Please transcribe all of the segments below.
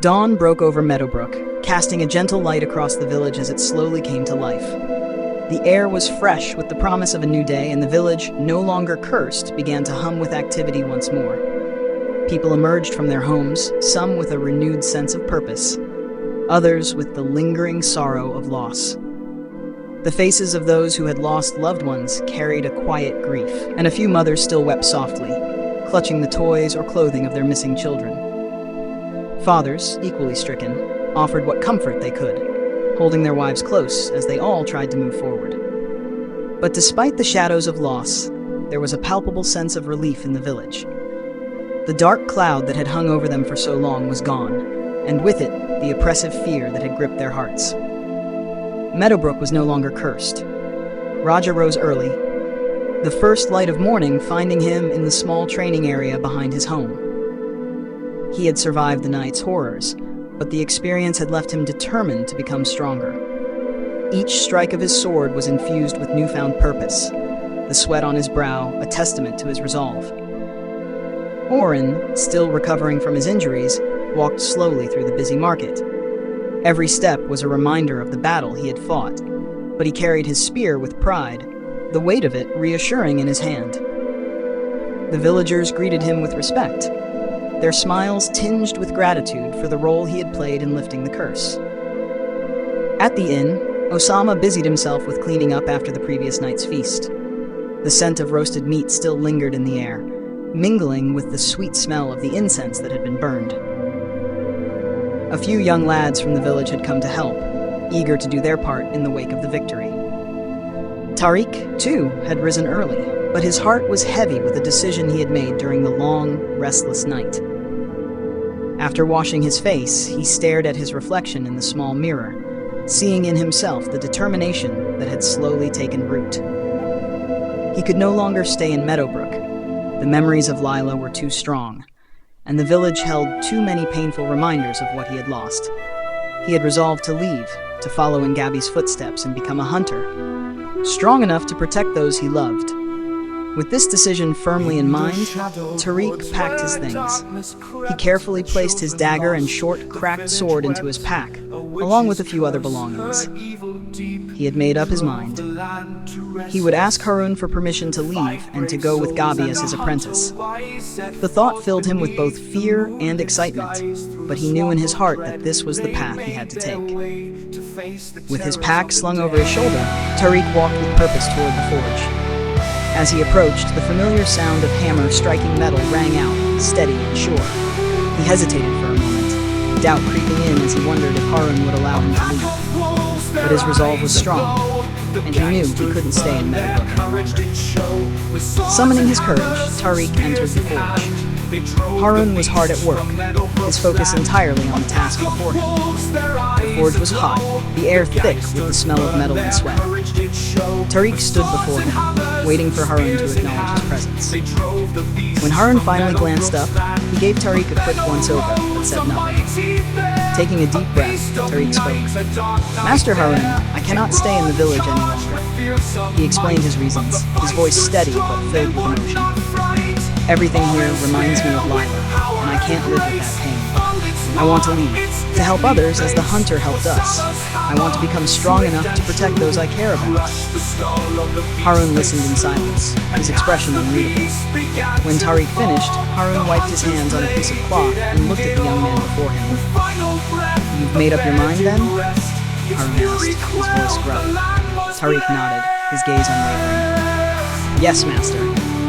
Dawn broke over Meadowbrook, casting a gentle light across the village as it slowly came to life. The air was fresh with the promise of a new day, and the village, no longer cursed, began to hum with activity once more. People emerged from their homes, some with a renewed sense of purpose, others with the lingering sorrow of loss. The faces of those who had lost loved ones carried a quiet grief, and a few mothers still wept softly, clutching the toys or clothing of their missing children. Fathers, equally stricken, offered what comfort they could, holding their wives close as they all tried to move forward. But despite the shadows of loss, there was a palpable sense of relief in the village. The dark cloud that had hung over them for so long was gone, and with it, the oppressive fear that had gripped their hearts. Meadowbrook was no longer cursed. Raja rose early, the first light of morning finding him in the small training area behind his home. He had survived the night's horrors, but the experience had left him determined to become stronger. Each strike of his sword was infused with newfound purpose, the sweat on his brow a testament to his resolve. Oren, still recovering from his injuries, walked slowly through the busy market. Every step was a reminder of the battle he had fought, but he carried his spear with pride, the weight of it reassuring in his hand. The villagers greeted him with respect, their smiles tinged with gratitude for the role he had played in lifting the curse. At the inn, Osama busied himself with cleaning up after the previous night's feast. The scent of roasted meat still lingered in the air, mingling with the sweet smell of the incense that had been burned. A few young lads from the village had come to help, eager to do their part in the wake of the victory. Tariq, too, had risen early, but his heart was heavy with a decision he had made during the long, restless night. After washing his face, he stared at his reflection in the small mirror, seeing in himself the determination that had slowly taken root. He could no longer stay in Meadowbrook. The memories of Lila were too strong, and the village held too many painful reminders of what he had lost. He had resolved to leave, to follow in Gabi's footsteps and become a hunter, strong enough to protect those he loved. With this decision firmly in mind, Tariq packed his things. He carefully placed his dagger and short, cracked sword into his pack, along with a few other belongings. He had made up his mind. He would ask Harun for permission to leave and to go with Gabi as his apprentice. The thought filled him with both fear and excitement, but he knew in his heart that this was the path he had to take. With his pack slung over his shoulder, Tariq walked with purpose toward the forge. As he approached, the familiar sound of hammer striking metal rang out, steady and sure. He hesitated for a moment, doubt creeping in as he wondered if Harun would allow him to leave. But his resolve was strong, and he knew he couldn't stay in Meadowbrook. Summoning his courage, Tariq entered the forge. Harun was hard at work, his focus entirely on the task before him. The forge was hot, the air thick with the smell of metal and sweat. Tariq stood before him, waiting for Harun to acknowledge his presence. When Harun finally glanced up, he gave Tariq a quick once-over, but said nothing. Taking a deep breath, Tariq spoke. "Master Harun, I cannot stay in the village any longer." He explained his reasons, his voice steady but filled with emotion. "Everything here reminds me of Lila, and I can't live with that pain. I want to leave, to help others as the hunter helped us. I want to become strong enough to protect those I care about." Harun listened in silence, his expression unreadable. When Tariq finished, Harun wiped his hands on a piece of cloth and looked at the young man before him. "You've made up your mind, then?" Harun asked, his voice gruff. Tariq nodded, his gaze unwavering. "Yes, master.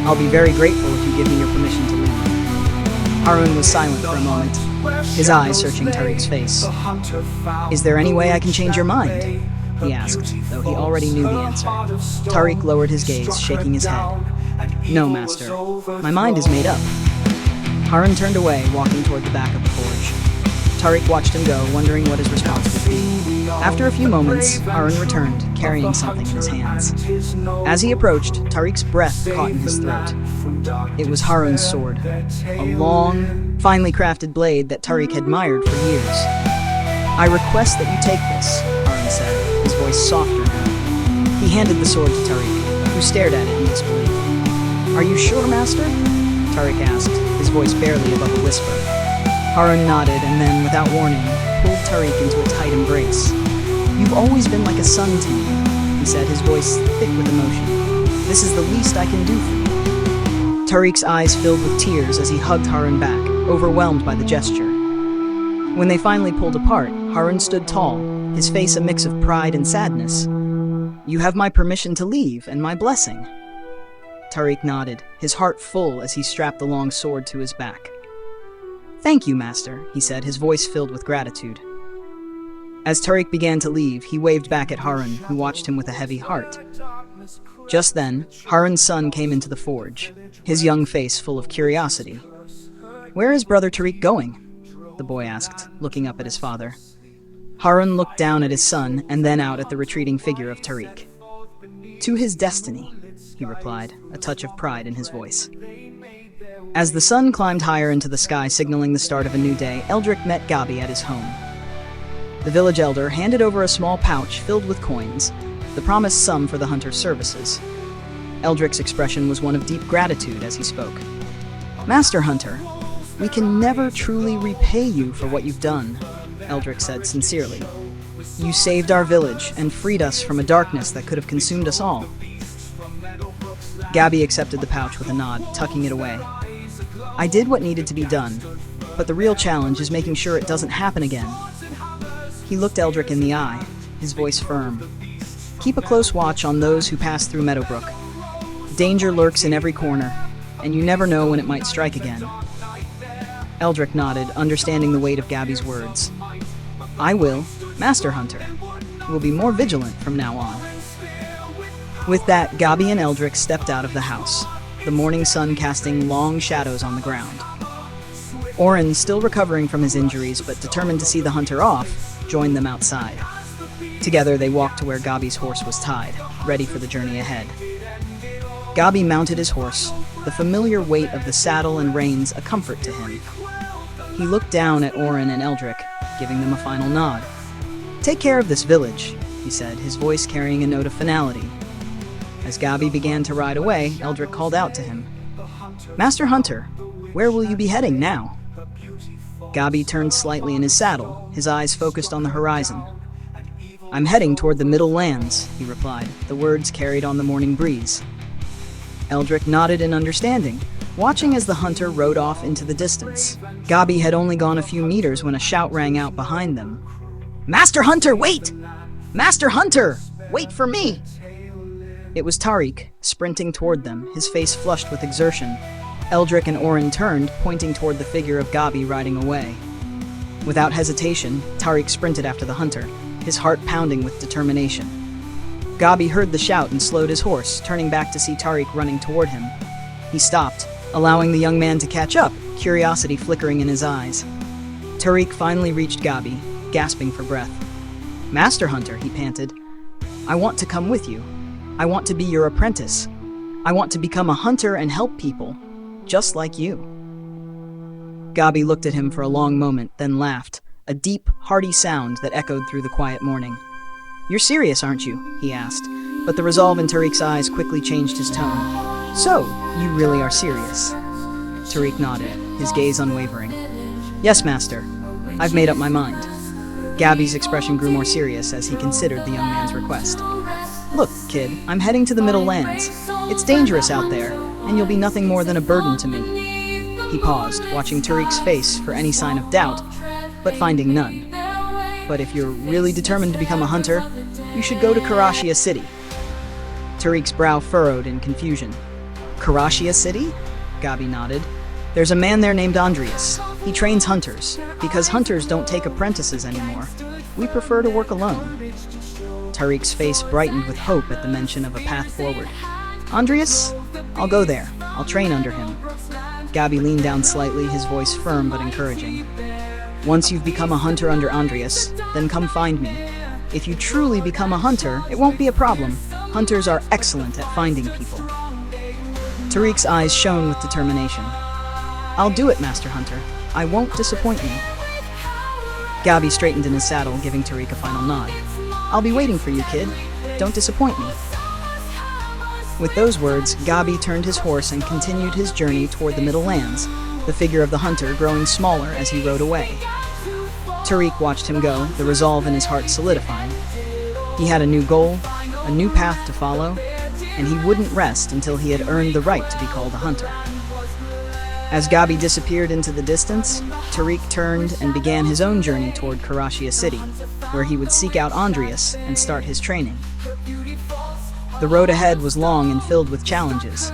I'll be very grateful if you give me your permission to leave." Harun was silent for a moment, his eyes searching Tariq's face. "Is there any way I can change your mind?" he asked, though he already knew the answer. Tariq lowered his gaze, shaking his head. "No, master. My mind is made up." Harun turned away, walking toward the back of the forge. Tariq watched him go, wondering what his response would be. After a few moments, Harun returned, carrying something in his hands. As he approached, Tariq's breath caught in his throat. It was Harun's sword, a long, finely crafted blade that Tariq had admired for years. "I request that you take this," Harun said, his voice softer now. He handed the sword to Tariq, who stared at it in disbelief. "Are you sure, master?" Tariq asked, his voice barely above a whisper. Harun nodded and then, without warning, pulled Tariq into a tight embrace. "You've always been like a son to me," he said, his voice thick with emotion. "This is the least I can do for you." Tariq's eyes filled with tears as he hugged Harun back, overwhelmed by the gesture. When they finally pulled apart, Harun stood tall, his face a mix of pride and sadness. "You have my permission to leave and my blessing." Tariq nodded, his heart full as he strapped the long sword to his back. "Thank you, Master," he said, his voice filled with gratitude. As Tariq began to leave, he waved back at Harun, who watched him with a heavy heart. Just then, Harun's son came into the forge, his young face full of curiosity. "Where is Brother Tariq going?" the boy asked, looking up at his father. Harun looked down at his son and then out at the retreating figure of Tariq. "To his destiny," he replied, a touch of pride in his voice. As the sun climbed higher into the sky, signaling the start of a new day, Eldrick met Gabi at his home. The village elder handed over a small pouch filled with coins, the promised sum for the hunter's services. Eldrick's expression was one of deep gratitude as he spoke. "Master Hunter, we can never truly repay you for what you've done," Eldrick said sincerely. "You saved our village and freed us from a darkness that could have consumed us all." Gabi accepted the pouch with a nod, tucking it away. "I did what needed to be done, but the real challenge is making sure it doesn't happen again." He looked Eldrick in the eye, his voice firm. "Keep a close watch on those who pass through Meadowbrook. Danger lurks in every corner, and you never know when it might strike again." Eldrick nodded, understanding the weight of Gabi's words. "I will, Master Hunter. We'll be more vigilant from now on." With that, Gabi and Eldrick stepped out of the house, the morning sun casting long shadows on the ground. Oren, still recovering from his injuries but determined to see the hunter off, joined them outside. Together they walked to where Gabi's horse was tied, ready for the journey ahead. Gabi mounted his horse, the familiar weight of the saddle and reins a comfort to him. He looked down at Oren and Eldrick, giving them a final nod. "Take care of this village," he said, his voice carrying a note of finality. As Gabi began to ride away, Eldrick called out to him. "Master Hunter, where will you be heading now?" Gabi turned slightly in his saddle, his eyes focused on the horizon. "I'm heading toward the Middle Lands," he replied, the words carried on the morning breeze. Eldrick nodded in understanding, watching as the hunter rode off into the distance. Gabi had only gone a few meters when a shout rang out behind them. "Master Hunter, wait! Master Hunter, wait for me!" It was Tariq, sprinting toward them, his face flushed with exertion. Eldrick and Oren turned, pointing toward the figure of Gabi riding away. Without hesitation, Tariq sprinted after the hunter, his heart pounding with determination. Gabi heard the shout and slowed his horse, turning back to see Tariq running toward him. He stopped, allowing the young man to catch up, curiosity flickering in his eyes. Tariq finally reached Gabi, gasping for breath. "Master Hunter," he panted, "I want to come with you. I want to be your apprentice. I want to become a hunter and help people, just like you." Gabi looked at him for a long moment, then laughed, a deep, hearty sound that echoed through the quiet morning. "You're serious, aren't you?" he asked, but the resolve in Tariq's eyes quickly changed his tone. "So, you really are serious?" Tariq nodded, his gaze unwavering. "Yes, Master. I've made up my mind." Gabi's expression grew more serious as he considered the young man's request. "Look, kid, I'm heading to the Middle Lands. It's dangerous out there, and you'll be nothing more than a burden to me." He paused, watching Tariq's face for any sign of doubt, but finding none. "But if you're really determined to become a hunter, you should go to Karashia City." Tariq's brow furrowed in confusion. "Karashia City?" Gabi nodded. "There's a man there named Andreas. He trains hunters, because hunters don't take apprentices anymore. We prefer to work alone." Tariq's face brightened with hope at the mention of a path forward. "Andreas? I'll go there. I'll train under him." Gabi leaned down slightly, his voice firm but encouraging. "Once you've become a hunter under Andreas, then come find me. If you truly become a hunter, it won't be a problem. Hunters are excellent at finding people." Tariq's eyes shone with determination. "I'll do it, Master Hunter. I won't disappoint you." Gabi straightened in his saddle, giving Tariq a final nod. "I'll be waiting for you, kid. Don't disappoint me." With those words, Gabi turned his horse and continued his journey toward the Middle Lands, the figure of the hunter growing smaller as he rode away. Tariq watched him go, the resolve in his heart solidifying. He had a new goal, a new path to follow, and he wouldn't rest until he had earned the right to be called a hunter. As Gabi disappeared into the distance, Tariq turned and began his own journey toward Karashia City, where he would seek out Andreas and start his training. The road ahead was long and filled with challenges,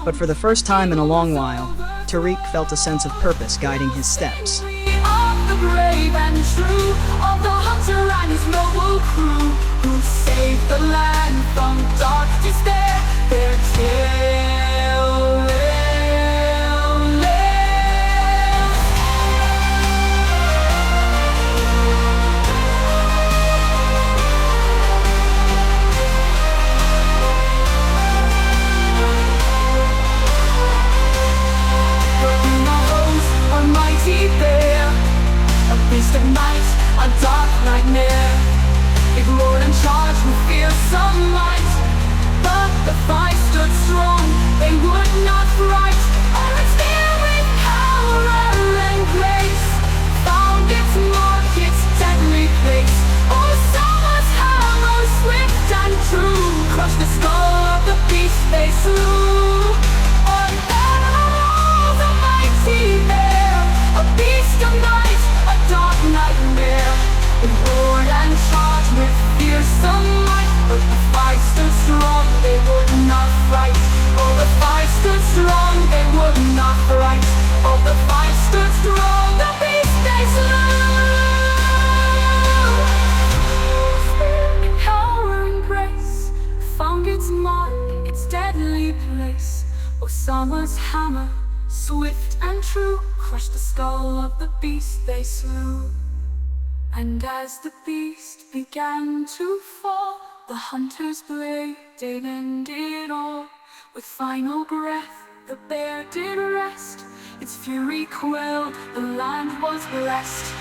but for the first time in a long while, Tariq felt a sense of purpose guiding his steps. Of the brave and true, of the hunter and his noble crew, who saved the land from dark despair, their tale will live. Working the host, a mighty bear, a beast of night, a dark nightmare. It roared and charged with fearsome might, but the fight stood strong, they would not fright. All its fear with power and grace found its mark, its deadly place. Oh, Summer's hammer, swift and true, crushed the skull of the beast they slew. On that arose a mighty bear, a beast of night, a dark nightmare. It roared and charged with fearsome might, but the fight stood strong, they would not fight. Oh, the fight stood strong, they would not fight. Oh, the fight stood strong, the beast they slew. Power and grace found its mark, its deadly place. Oh, Summer's hammer, swift and true, crushed the skull of the beast they slew. And as the beast began to fall, the hunter's blade did end it all. With final breath, the bear did rest, its fury quelled, the land was blessed.